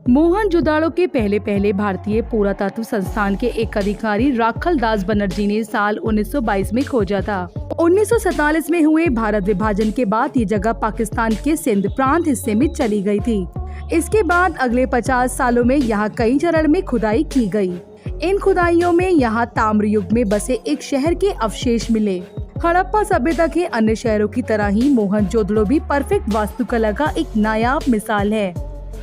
मोहनजोदाड़ो के पहले भारतीय पुरातत्व संस्थान के एक अधिकारी राखल दास बनर्जी ने साल 1922 में खोजा था। 1947 में हुए भारत विभाजन के बाद ये जगह पाकिस्तान के सिंध प्रांत हिस्से में चली गई थी। इसके बाद अगले 50 सालों में यहाँ कई चरण में खुदाई की गई। इन खुदाइयों में यहाँ ताम्र युग में बसे एक शहर के अवशेष मिले। हड़प्पा सभ्यता के अन्य शहरों की तरह ही मोहनजोदड़ो भी परफेक्ट वास्तुकला का एक नायाब मिसाल है।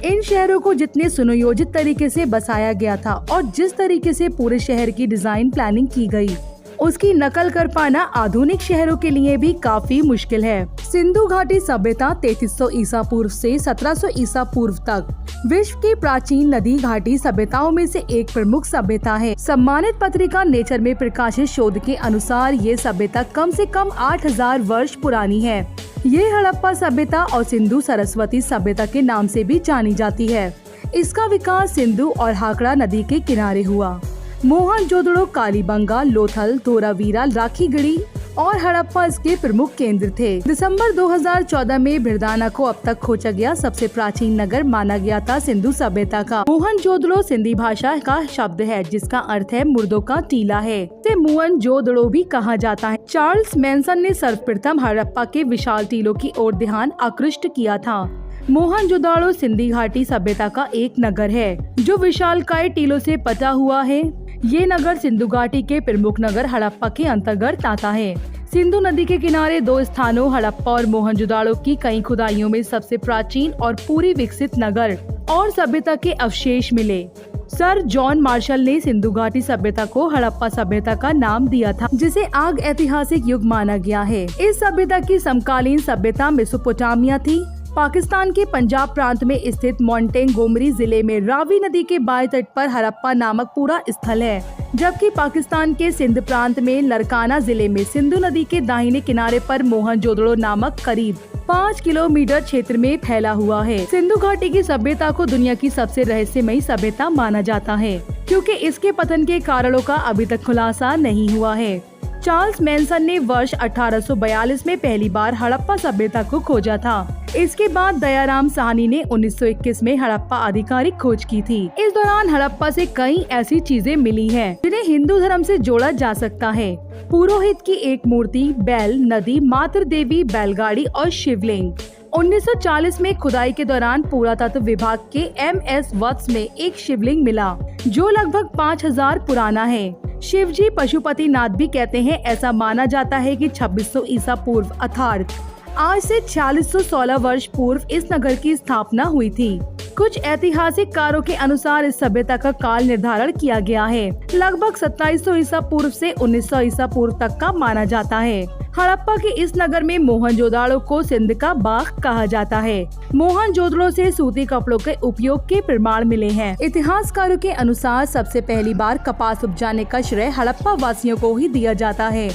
इन शहरों को जितने सुनियोजित तरीके से बसाया गया था और जिस तरीके से पूरे शहर की डिजाइन प्लानिंग की गई, उसकी नकल कर पाना आधुनिक शहरों के लिए भी काफी मुश्किल है। सिंधु घाटी सभ्यता 3300 ईसा पूर्व से 1700 ईसा पूर्व तक विश्व की प्राचीन नदी घाटी सभ्यताओं में से एक प्रमुख सभ्यता है। सम्मानित पत्रिका नेचर में प्रकाशित शोध के अनुसार ये सभ्यता कम से कम 8000 वर्ष पुरानी है। ये हड़प्पा सभ्यता और सिंधु सरस्वती सभ्यता के नाम से भी जानी जाती है। इसका विकास सिंधु और हाकड़ा नदी के किनारे हुआ। मोहनजोदड़ो, कालीबंगा, लोथल, धोलावीरा, राखीगढ़ी और हड़प्पा इसके प्रमुख केंद्र थे। दिसंबर 2014 में भिरदाना को अब तक खोजा गया सबसे प्राचीन नगर माना गया था सिंधु सभ्यता का। मोहनजोदड़ो सिंधी भाषा का शब्द है जिसका अर्थ है मुर्दों का टीला है। इसे मोहनजोदड़ो भी कहा जाता है। चार्ल्स मैनसन ने सर्वप्रथम हड़प्पा के विशाल टीलों की ओर ध्यान आकृष्ट किया था। मोहनजोदड़ो सिंधी घाटी सभ्यता का एक नगर है जो विशालकाय टीलों से पटा हुआ है। ये नगर सिंधु घाटी के प्रमुख नगर हड़प्पा के अंतर्गत आता है। सिंधु नदी के किनारे 2 स्थानों हड़प्पा और मोहनजोदड़ो की कई खुदाइयों में सबसे प्राचीन और पूरी विकसित नगर और सभ्यता के अवशेष मिले। सर जॉन मार्शल ने सिंधु घाटी सभ्यता को हड़प्पा सभ्यता का नाम दिया था, जिसे आग ऐतिहासिक युग माना गया है। इस सभ्यता की समकालीन सभ्यता मेसोपोटामिया थी। पाकिस्तान के पंजाब प्रांत में स्थित मोंटेगोमरी जिले में रावी नदी के बाएं तट पर हड़प्पा नामक पूरा स्थल है, जबकि पाकिस्तान के सिंध प्रांत में लरकाना जिले में सिंधु नदी के दाहिने किनारे पर मोहनजोदड़ो नामक करीब 5 किलोमीटर क्षेत्र में फैला हुआ है। सिंधु घाटी की सभ्यता को दुनिया की सबसे रहस्यमयी सभ्यता माना जाता है, क्योंकि इसके पतन के कारणों का अभी तक खुलासा नहीं हुआ है। चार्ल्स मैनसन ने वर्ष 1842 में पहली बार हड़प्पा सभ्यता को खोजा था। इसके बाद दयाराम साहनी ने 1921 में हड़प्पा आधिकारिक खोज की थी। इस दौरान हड़प्पा से कई ऐसी चीजें मिली हैं जिन्हें हिंदू धर्म से जोड़ा जा सकता है। पुरोहित की एक मूर्ति, बैल, नदी, मातृ देवी, बैलगाड़ी और शिवलिंग। 1940 में खुदाई के दौरान पुरातत्व विभाग के MS वत्स में एक शिवलिंग मिला जो लगभग 5000 पुराना है। शिवजी पशुपतिनाथ भी कहते हैं। ऐसा माना जाता है कि 2600 ईसा पूर्व अर्थात आज से 4616 वर्ष पूर्व इस नगर की स्थापना हुई थी। कुछ ऐतिहासिककारों के अनुसार इस सभ्यता का काल निर्धारण किया गया है। लगभग 2700 ईसा पूर्व से 1900 ईसा पूर्व तक का माना जाता है। हड़प्पा के इस नगर में मोहनजोदड़ो को सिंध का बाग कहा जाता है। मोहनजोदड़ो से सूती कपड़ों के उपयोग के प्रमाण मिले हैं। इतिहासकारों के अनुसार सबसे पहली बार कपास उपजाने का श्रेय हड़प्पा वासियों को ही दिया जाता है।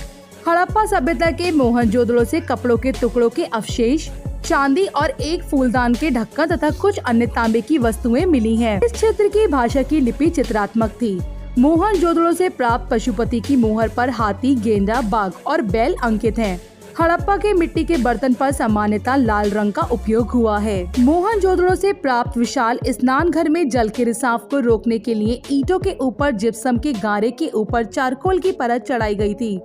हड़प्पा सभ्यता के मोहनजोदड़ो से कपड़ों के टुकड़ों के अवशेष, चांदी और एक फूलदान के ढक्कन तथा कुछ अन्य तांबे की वस्तुएं मिली हैं। इस क्षेत्र की भाषा की लिपि चित्रात्मक थी। मोहनजोदड़ो से प्राप्त पशुपति की मोहर पर हाथी, गेंडा, बाघ और बैल अंकित हैं। हड़प्पा के मिट्टी के बर्तन पर सामान्यतः लाल रंग का उपयोग हुआ है। मोहनजोदड़ो से प्राप्त विशाल स्नान घर में जल के रिसाव को रोकने के लिए ईंटों के ऊपर जिप्सम के गारे के ऊपर चारकोल की परत चढ़ाई गई थी,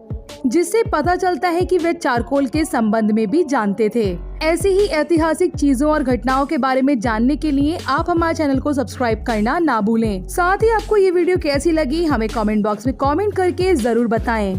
जिससे पता चलता है कि वे चारकोल के संबंध में भी जानते थे। ऐसी ही ऐतिहासिक चीजों और घटनाओं के बारे में जानने के लिए आप हमारे चैनल को सब्सक्राइब करना ना भूलें। साथ ही आपको ये वीडियो कैसी लगी हमें कमेंट बॉक्स में कमेंट करके जरूर बताएं।